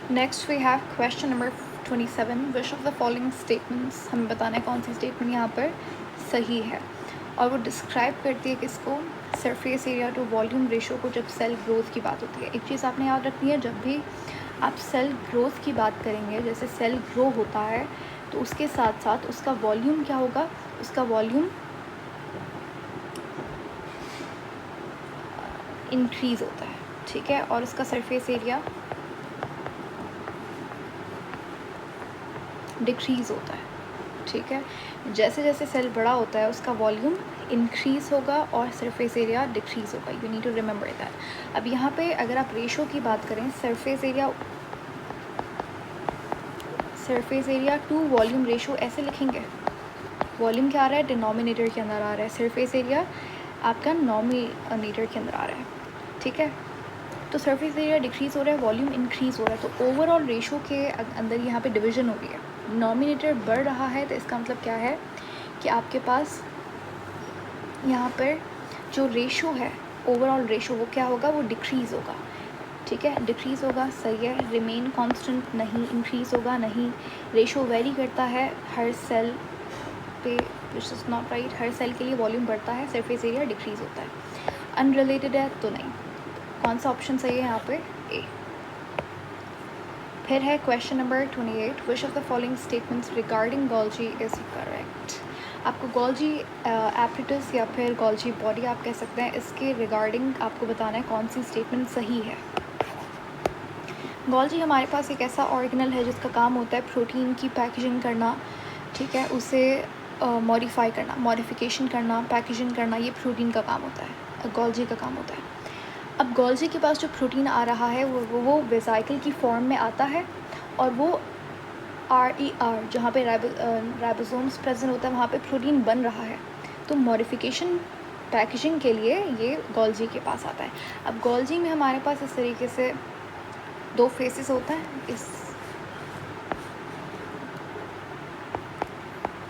Next we have question number 27, which of the following statements, हमें बताना है कौन सी स्टेटमेंट यहाँ पर सही है, और वो डिस्क्राइब करती है किसको, surface area to volume ratio को, जब सेल ग्रोथ की बात होती है। एक चीज़ आपने याद रखनी है, जब भी आप सेल ग्रोथ की बात करेंगे, जैसे सेल ग्रो होता है तो उसके साथ साथ उसका वॉल्यूम क्या होगा, उसका वॉल्यूम इंक्रीज़ होता है, ठीक है, और उसका सरफेस एरिया डिक्रीज़ होता है, ठीक है। जैसे जैसे सेल बड़ा होता है उसका वॉल्यूम इंक्रीज़ होगा और सरफेस एरिया डिक्रीज़ होगा, you need to remember that. अब यहाँ पे अगर आप रेशो की बात करें, surface area to volume ratio ऐसे लिखेंगे, वॉल्यूम क्या आ रहा है, डिनोमिनेटर के अंदर आ रहा है, सरफेस एरिया आपका नॉमिनेटर के अंदर आ रहा है, ठीक है। तो सरफेस एरिया डिक्रीज़ हो रहा है, वॉल्यूम इंक्रीज़ हो रहा है, तो ओवरऑल रेशो के अंदर यहाँ पे डिवीजन हो गई है, नॉमिनेटर बढ़ रहा है, तो इसका मतलब क्या है कि आपके पास यहाँ पर जो रेशो है, ओवरऑल रेशो, वो क्या होगा, वो डिक्रीज़ होगा, ठीक है, डिक्रीज़ होगा, सही है। रिमेन कांस्टेंट नहीं, इंक्रीज़ होगा नहीं, रेशो वेरी करता है हर सेल पे, विच इज़ नॉट राइट, हर सेल के लिए वॉल्यूम बढ़ता है, सरफेस एरिया डिक्रीज़ होता है। अनरिलेटेड है तो नहीं, कौन सा ऑप्शन सही है यहाँ पे, ए। फिर है question number 28, which of the following statements regarding Golgi is correct. आपको गोल्जी एपरेटस या फिर गोल्जी बॉडी आप कह सकते हैं, इसके रिगार्डिंग आपको बताना है कौन सी स्टेटमेंट सही है। गोल्जी हमारे पास एक ऐसा ऑर्गेनल है जिसका काम होता है प्रोटीन की पैकेजिंग करना, ठीक है, उसे मॉडिफाई करना, मॉडिफिकेशन करना, पैकेजिंग करना, ये प्रोटीन का काम होता है, गोल्जी का काम होता है। अब गोल्जी के पास जो प्रोटीन आ रहा है वो वेसाइकल की फॉर्म में आता है, और वो RER जहाँ पे राइबोसोम्स प्रेजेंट होता है वहाँ पे प्रोटीन बन रहा है, तो मॉडिफिकेशन पैकेजिंग के लिए ये गोल्जी के पास आता है। अब गोल्जी में हमारे पास इस तरीके से दो फेसेस होता है, इस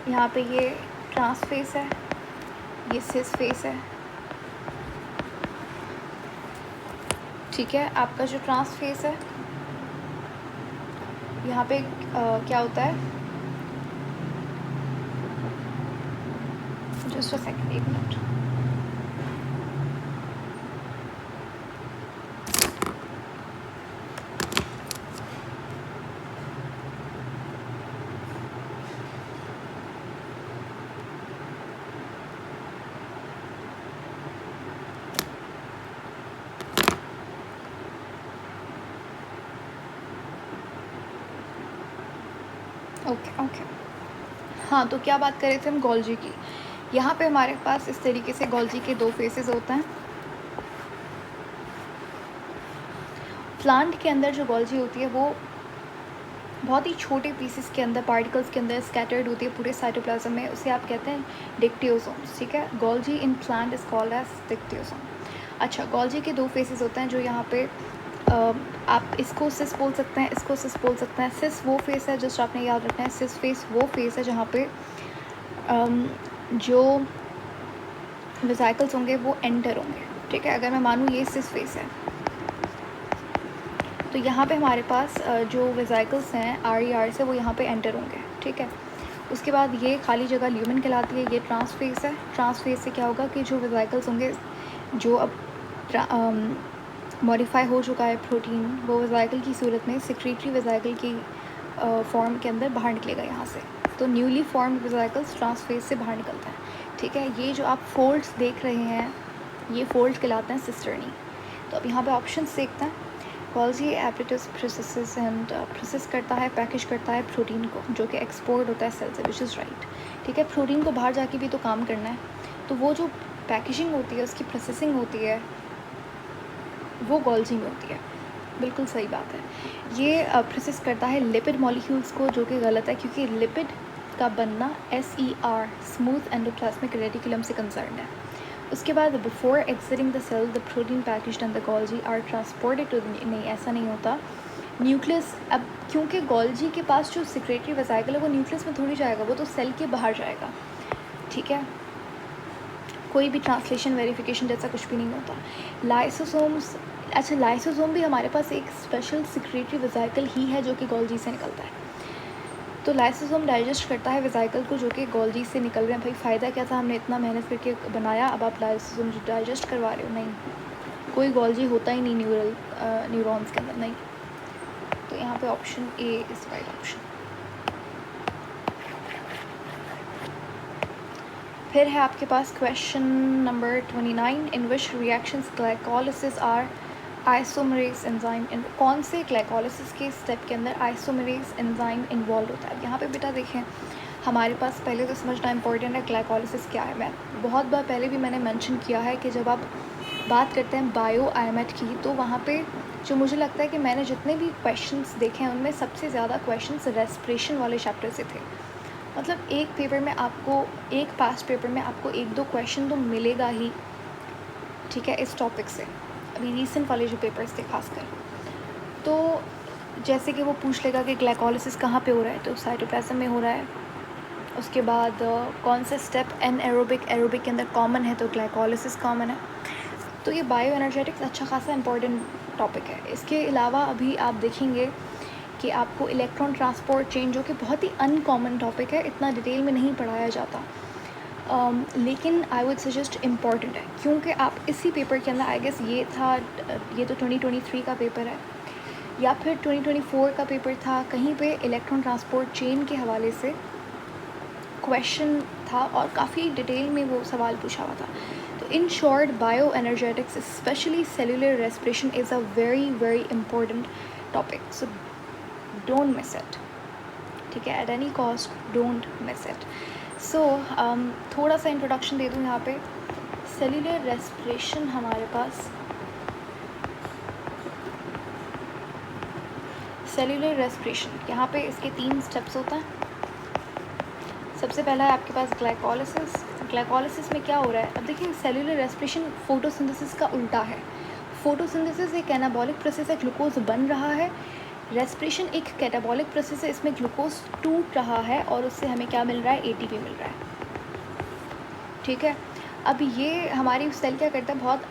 यहाँ पे ये ट्रांस फेस है, ये सिस फेस है, ठीक है। आपका जो ट्रांस फेस है यहाँ पे क्या होता है, जस्ट अ सेकंड, एक मिनट, ओके। हाँ, तो क्या बात कर रहे थे हम, गोल्जी की। यहाँ पे हमारे पास इस तरीके से गोल्जी के दो फेसेस होते हैं। प्लांट के अंदर जो गोल्जी होती है वो बहुत ही छोटे पीसेस के अंदर, पार्टिकल्स के अंदर स्कैटर्ड होती है पूरे साइटोप्लाज्म में, उसे आप कहते हैं डिक्टियोसोम्स, ठीक है। Golgi in plant is called as dictyosome. अच्छा, गोल्जी के दो फेसेस होते हैं जो यहाँ पे आप इसको सिस बोल सकते हैं, इसको सिस बोल सकते हैं। सिस वो फेस है, जस्ट आपने याद रखना है, सिस फेस वो फेस है जहाँ पे जो वेसाइकल्स होंगे वो एंटर होंगे, ठीक है। अगर मैं मानूँ ये सिस फेस है, तो यहाँ पे हमारे पास जो वेसाइकल्स हैं RER से, वो यहाँ पे एंटर होंगे, ठीक है। उसके बाद ये खाली जगह ल्यूमेन कहलाती है, ये ट्रांसफेस है। ट्रांसफेस से क्या होगा कि जो वेसाइकल्स होंगे, जो अब मॉडिफाई हो चुका है प्रोटीन, वो वेसाइकल की सूरत में सिक्रीटरी वेसाइकल की फॉर्म के अंदर बाहर निकलेगा यहाँ से, तो न्यूली फॉर्म्ड वेसाइकल्स ट्रांसफेस से बाहर निकलता है, ठीक है। ये जो आप फोल्ड्स देख रहे हैं, ये फोल्ड्स कहलाते हैं सिस्टर्नी। तो अब यहाँ पे ऑप्शंस देखते हैं। Golgi apparatus processes and process करता है, पैकेज करता है प्रोटीन को, जो कि एक्सपोर्ट होता है सेल से, विच इज़ राइट, ठीक है। प्रोटीन को बाहर जाके भी तो काम करना है, तो वो जो पैकेजिंग होती है, उसकी प्रोसेसिंग होती है, वो गोल्जी में होती है, बिल्कुल सही बात है। ये प्रोसेस करता है लिपिड मॉलिक्यूल्स को, जो कि गलत है, क्योंकि लिपिड का बनना SER स्मूथ एंडोप्लाज्मिक रेटिकुलम से कंसर्न है। उसके बाद before exiting the cell the protein packaged and the Golgi are transported to, नहीं ऐसा नहीं होता, न्यूक्लियस। अब क्योंकि गोल्जी के पास जो सिक्रेटरी वेसाइकल है वो न्यूक्लियस में थोड़ी जाएगा, वो तो सेल के बाहर जाएगा, ठीक है। कोई भी ट्रांसलेशन वेरिफिकेशन जैसा कुछ भी नहीं होता। लाइसोसोम्स, अच्छा, लाइसोसोम भी हमारे पास एक स्पेशल सिक्रेटरी वेसिकल ही है जो कि गोल्जी से निकलता है। तो लाइसोसोम डाइजेस्ट करता है वेसिकल को जो कि गोल्जी से निकल रहे हैं। भाई फ़ायदा क्या था, हमने इतना मेहनत करके बनाया, अब आप लाइसोसोम डाइजेस्ट करवा रहे हो? नहीं, कोई गोल्जी होता ही नहीं न्यूरॉन्स के अंदर, नहीं। तो यहाँ पे option A is right option. फिर है आपके पास question number 29, in which reactions glycolysis are isomerase enzyme. कौन से ग्लाइकोलिसिस के स्टेप के अंदर आइसोमरेज एंजाइम इन्वॉल्व होता है? यहाँ पे बेटा देखें, हमारे पास पहले तो समझना इंपॉर्टेंट है ग्लाइकोलिसिस क्या है। मैं बहुत बार पहले भी मैंने मेंशन किया है कि जब आप बात करते हैं बायो आईएमएट की, तो वहाँ पे जो मुझे लगता है कि मैंने जितने भी क्वेश्चंस देखे हैं उनमें सबसे ज़्यादा क्वेश्चंस रेस्पिरेशन वाले चैप्टर से थे। मतलब एक पेपर में आपको, एक पास्ट पेपर में आपको 1-2 क्वेश्चन तो मिलेगा ही, ठीक है, इस टॉपिक से। अभी रीसेंट वाले जो पेपर्स थे खासकर, तो जैसे कि वो पूछ लेगा कि ग्लाइकोलिसिस कहाँ पे हो रहा है, तो साइटोप्लाज्म में हो रहा है। उसके बाद कौन सा स्टेप एरोबिक के अंदर कॉमन है, तो ग्लाइकोलिसिस कॉमन है। तो ये बायो एनर्जेटिक्स अच्छा खासा इंपॉर्टेंट टॉपिक है। इसके अलावा अभी आप देखेंगे कि आपको इलेक्ट्रॉन ट्रांसपोर्ट चेन, जो कि बहुत ही अनकॉमन टॉपिक है, इतना डिटेल में नहीं पढ़ाया जाता, लेकिन आई वुड सजेस्ट इम्पॉर्टेंट है, क्योंकि आप इसी पेपर के अंदर, आई गेस ये था, ये तो 2023 का पेपर है या फिर 2024 का पेपर था, कहीं पे इलेक्ट्रॉन ट्रांसपोर्ट चेन के हवाले से क्वेश्चन था और काफ़ी डिटेल में वो सवाल पूछा हुआ था। तो in short, bioenergetics specially cellular respiration is a very very important topic, so don't miss it, ठीक है, at any cost don't miss it. So थोड़ा सा इंट्रोडक्शन दे दूँ यहाँ पे। सेलुलर रेस्पिरेशन हमारे पास, सेलुलर रेस्पिरेशन यहाँ पे इसके 3 स्टेप्स होता है। सबसे पहला है आपके पास ग्लाइकोलिसिस। ग्लाइकोलिसिस में क्या हो रहा है, अब देखिए सेलुलर रेस्पिरेशन फोटोसिंथेसिस का उल्टा है। फोटोसिंथेसिस एक एनाबॉलिक प्रोसेस है, ग्लूकोज बन रहा है। रेस्पिरेशन एक कैटाबॉलिक प्रोसेस है, इसमें ग्लूकोज टूट रहा है और उससे हमें क्या मिल रहा है, एटीपी मिल रहा है, ठीक है। अब ये हमारी सेल क्या करता है, बहुत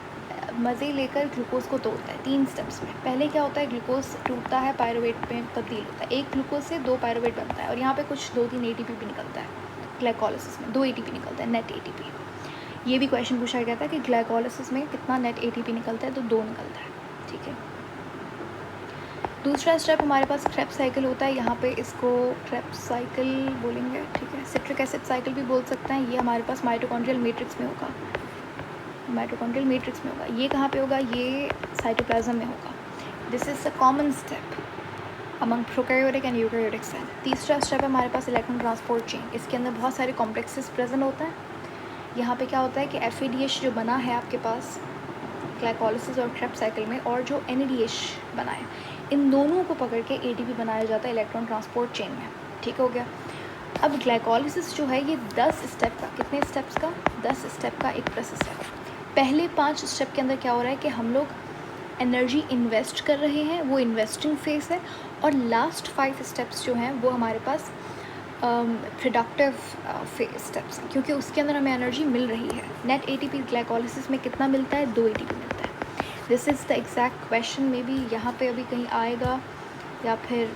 मज़े लेकर ग्लूकोज को तोड़ता है 3 स्टेप्स में। पहले क्या होता है, ग्लूकोज टूटता है, पायरुवेट में तब्दील होता है, एक ग्लूकोज से 2 पायरुवेट बनता है और यहाँ पे कुछ 2-3 एटीपी भी निकलता है। ग्लाइकोलिसिस में 2 एटीपी निकलता है, नेट एटीपी। ये भी क्वेश्चन पूछा गया था कि ग्लाइकोलिसिस में कितना नेट एटीपी निकलता है, तो 2 निकलता है, ठीक है। दूसरा स्टेप हमारे पास क्रेब्स साइकिल होता है, यहाँ पे इसको क्रेब्स साइकिल बोलेंगे, ठीक है। सिट्रिक एसिड साइकिल भी बोल सकते हैं। ये हमारे पास माइटोकॉन्ड्रियल मैट्रिक्स में होगा, माइटोकॉन्ड्रियल मैट्रिक्स में होगा। ये कहाँ पे होगा, ये साइटोप्लाज्म में होगा। This is a common step among prokaryotic and eukaryotic cell. तीसरा स्टेप है हमारे पास इलेक्ट्रॉन ट्रांसपोर्ट चेन। इसके अंदर बहुत सारे कॉम्प्लेक्सेस प्रेजेंट होता है। यहाँ पे क्या होता है कि FADH जो बना है आपके पास ग्लाइकोलिसिस और क्रेब्स साइकिल में, और जो NADH बना है, इन दोनों को पकड़ के ATP बनाया जाता है इलेक्ट्रॉन ट्रांसपोर्ट चेन में, ठीक हो गया। अब ग्लाइकोलिसिस जो है ये 10 स्टेप का, कितने स्टेप्स का, 10 स्टेप का एक प्रोसेस है। पहले 5 स्टेप के अंदर क्या हो रहा है कि हम लोग एनर्जी इन्वेस्ट कर रहे हैं, वो इन्वेस्टिंग फेस है। और लास्ट 5 स्टेप्स जो हैं वो हमारे पास प्रोडक्टिव स्टेप्स हैं, क्योंकि उसके अंदर हमें एनर्जी मिल रही है। नेट ATP ग्लाइकोलिसिस में कितना मिलता है, 2 ATP मिलता है। This is the exact question, may be यहाँ पे अभी कहीं आएगा या फिर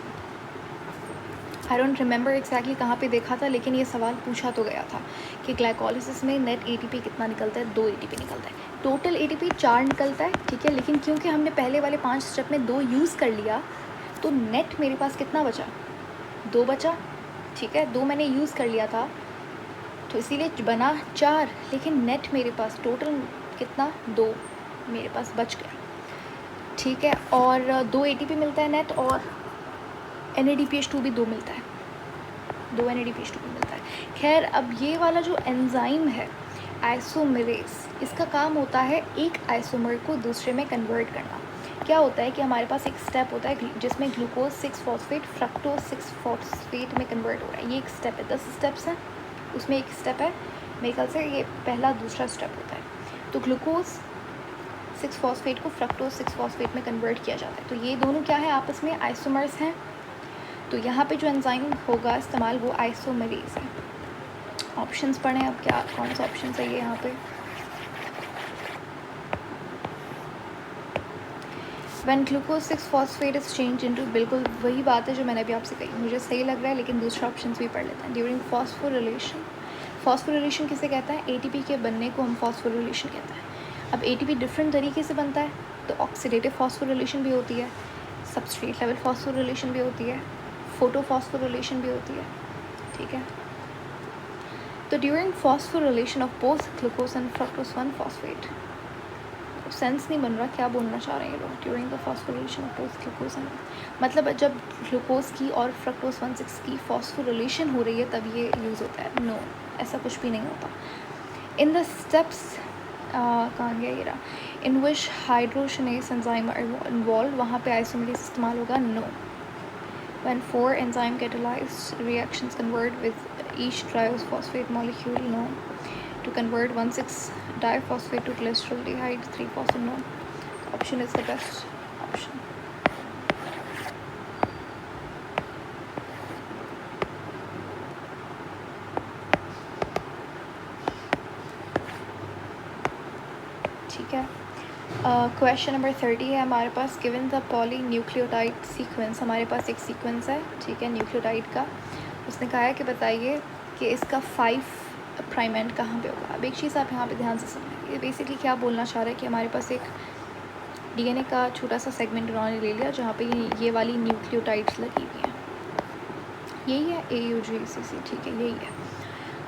आई डोंट रिमेंबर एग्जैक्टली कहाँ पे देखा था, लेकिन ये सवाल पूछा तो गया था कि ग्लाइकोलिसिस में नेट ATP कितना निकलता है, 2 ATP निकलता है। टोटल ATP 4 निकलता है, ठीक है, लेकिन क्योंकि हमने पहले वाले 5 स्टेप में 2 यूज़ कर लिया, तो नेट मेरे पास कितना बचा, 2 बचा, ठीक है। 2 मैंने यूज़ कर लिया था तो इसीलिए बना 4, लेकिन नेट मेरे पास टोटल कितना, 2 मेरे पास बच गया, ठीक है। और 2 ATP मिलता है नेट, और NADPH2 भी 2 मिलता है, 2 NADPH2 भी मिलता है। खैर, अब ये वाला जो एंजाइम है आइसोमेरेज, इसका काम होता है एक आइसोमर को दूसरे में कन्वर्ट करना। क्या होता है कि हमारे पास एक स्टेप होता है जिसमें ग्लूकोज 6-फॉस्फेट फ्रक्टोज 6-फॉस्फेट में कन्वर्ट हो रहा है। ये एक स्टेप है, 10 स्टेप्स हैं, उसमें एक स्टेप है, मेरे ख्याल से ये पहला दूसरा स्टेप होता है। तो ग्लूकोज 6-फॉस्फेट को फ्रक्टोज 6-फॉस्फेट में कन्वर्ट किया जाता है। तो ये दोनों क्या है, आपस में आइसोमर्स हैं। तो यहाँ पे जो एंजाइम होगा इस्तेमाल, वो आइसोमेरेज है। ऑप्शंस पढ़ें अब, क्या कौन सा ऑप्शन है ये यहाँ पे। When glucose 6 phosphate is change into, बिल्कुल वही बात है जो मैंने अभी आपसे कही, मुझे सही लग रहा है लेकिन दूसरा ऑप्शन भी पढ़ लेते हैं। ड्यूरिंग फॉस्फोरिलेशन, फॉस्फोरिलेशन किसे कहता है? एटीपी के बनने को हम फॉस्फोरिलेशन कहते हैं। अब एटीपी डिफरेंट तरीके से बनता है, तो ऑक्सीडेटिव फॉस्फोरिलेशन भी होती है, सबस्ट्रेट लेवल फॉस्फोरिलेशन भी होती है, फोटो फॉस्फोरिलेशन भी होती है, ठीक है। तो during phosphorylation of both glucose and fructose 1 phosphate, sense नहीं बन रहा क्या बोलना चाह रहे हैं ये लोग। During the phosphorylation of both glucose and, मतलब जब ग्लूकोज की और फ्रक्टोज 1,6 की फॉस्फोरिलेशन हो रही है तब ये यूज़ होता है। नो, ऐसा कुछ भी नहीं होता। इन द स्टेप्स, कहाँ गया ये रहा, इन विच हाइड्रोजनेस एंजाइम इन्वॉल्व, वहाँ पे आइसोमेरेज इस्तेमाल होगा। No. When 4 enzyme catalyzed reactions convert with each triphosphate molecule, no. To convert 1,6-diphosphate to glyceraldehyde 3-phosphate, no. Option is the best option. ठीक है। क्वेश्चन नंबर 30 है हमारे पास। Given the polynucleotide sequence, हमारे पास एक सीक्वेंस है, ठीक है, न्यूक्लियोटाइड का। उसने कहा है कि बताइए कि इसका 5 प्राइम एंड कहाँ पे होगा। अब एक चीज़ आप यहाँ पे ध्यान से समझें, ये बेसिकली क्या बोलना चाह रहा है कि हमारे पास एक डीएनए का छोटा सा सेगमेंट उन्होंने ले लिया जहाँ पे ये वाली न्यूक्लियोटाइड्स लगी हुई हैं, यही है AUGCC, ठीक है, यही है।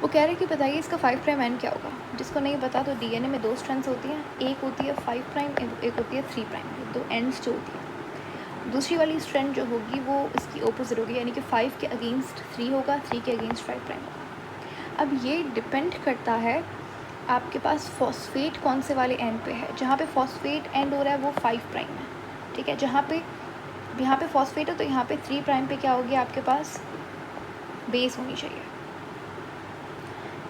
वो कह रहे कि बताइए इसका 5 प्राइम एंड क्या होगा। जिसको नहीं पता तो डीएनए में 2 स्ट्रैंड्स होती हैं, एक होती है 5 प्राइम, एक होती है 3 प्राइम, 2 एंड्स जो होती हैं। दूसरी वाली स्ट्रैंड जो होगी वो इसकी ऑपोजिट होगी, यानी कि 5 के अगेंस्ट 3 होगा, 3 के अगेंस्ट 5 प्राइम होगा। अब ये डिपेंड करता है आपके पास फॉस्फेट कौन से वाले एंड पे है। जहाँ पे फॉस्फेट एंड हो रहा है वो 5 प्राइम है, ठीक है। जहाँ पे यहाँ पे फॉस्फेट है तो यहाँ पे 3 प्राइम पे क्या होगी आपके पास, बेस होनी चाहिए।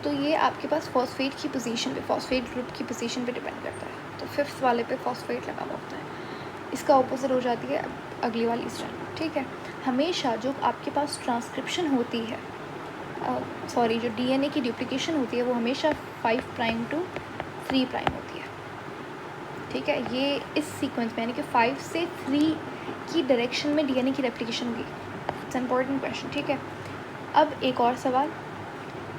तो ये आपके पास फॉस्फेट की पोजीशन पे, फॉस्फेट ग्रुप की पोजीशन पे डिपेंड करता है। तो 5th वाले पे फॉस्फेट लगा हुआ होता है, इसका ऑपोजिट हो जाती है अगली वाली स्ट्रैंड, ठीक है। हमेशा जो आपके पास ट्रांसक्रिप्शन होती है, सॉरी जो डीएनए की डुप्लीकेशन होती है वो हमेशा 5 प्राइम टू 3 प्राइम होती है, ठीक है। ये इस सीक्वेंस में यानी कि 5 से 3 की डायरेक्शन में डीएनए की रेप्लिकेशन होगी। इट्स इम्पॉर्टेंट क्वेश्चन, ठीक है। अब एक और सवाल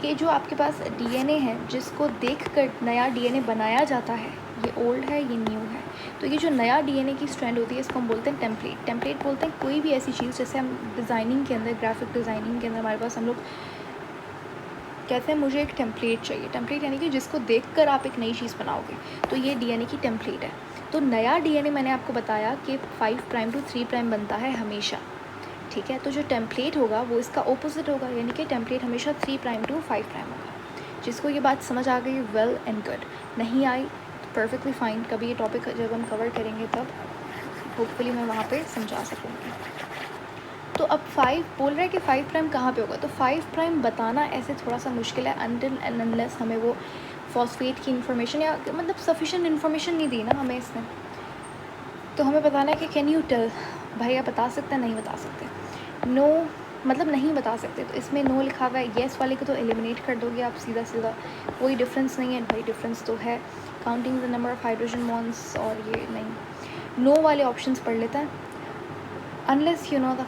कि जो आपके पास डीएनए है जिसको देखकर नया डीएनए बनाया जाता है, ये ओल्ड है ये न्यू है, तो ये जो नया डीएनए की स्ट्रैंड होती है इसको हम बोलते हैं टेम्पलेट। टेम्पलेट बोलते हैं कोई भी ऐसी चीज़, जैसे हम डिज़ाइनिंग के अंदर, ग्राफिक डिज़ाइनिंग के अंदर हमारे पास हम लोग कहते हैं मुझे एक टेम्पलेट चाहिए। टेम्पलेट यानी कि जिसको देखकर आप एक नई चीज़ बनाओगे, तो ये डीएनए की टेम्पलेट है। तो नया डीएनए मैंने आपको बताया कि 5 प्राइम टू 3 प्राइम बनता है हमेशा, ठीक है। तो जो टेम्पलेट होगा वो इसका ऑपोजिट होगा, यानी कि टेम्पलेट हमेशा 3 प्राइम टू 5 प्राइम होगा। जिसको ये बात समझ आ गई वेल एंड गुड, नहीं आई परफेक्टली फाइन। कभी ये टॉपिक जब हम कवर करेंगे तब होपफुली मैं वहाँ पे समझा सकूँगी। तो अब 5 बोल रहा है कि 5 प्राइम कहाँ पे होगा, तो 5 प्राइम बताना ऐसे थोड़ा सा मुश्किल है अनटिल एंड अनलेस हमें वो फॉस्फेट की इन्फॉर्मेशन या मतलब सफिशिएंट इन्फॉर्मेशन नहीं दी ना हमें इसने। तो हमें बताना है कि कैन यू टेल, भाई आप बता सकते हैं, नहीं बता सकते। नो मतलब नहीं बता सकते, तो इसमें नो लिखा हुआ है, येस वाले को तो एलिमिनेट कर दोगे आप सीधा सीधा, कोई डिफरेंस नहीं है। भाई डिफरेंस तो है, counting the number of hydrogen bonds, और ये नहीं। नो वाले ऑप्शंस पढ़ लेते हैं। Unless you know the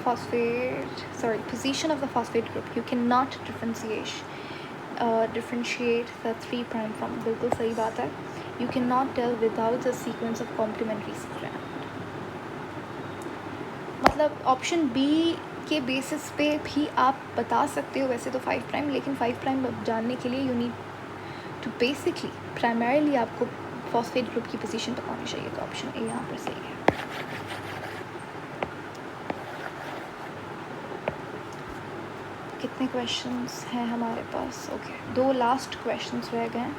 position of the phosphate group, you cannot differentiate the 3 prime from, बिल्कुल सही बात है। You cannot tell without the sequence of complementary strand। मतलब ऑप्शन बी के बेसिस पे भी आप बता सकते हो वैसे तो 5 प्राइम, लेकिन 5 प्राइम जानने के लिए you need to basically primarily आपको फॉस्फेट ग्रुप की पोजीशन तक होनी चाहिए। तो ऑप्शन ए यहाँ पर सही है। कितने क्वेश्चंस हैं हमारे पास? ओके, 2 लास्ट क्वेश्चंस रह गए हैं।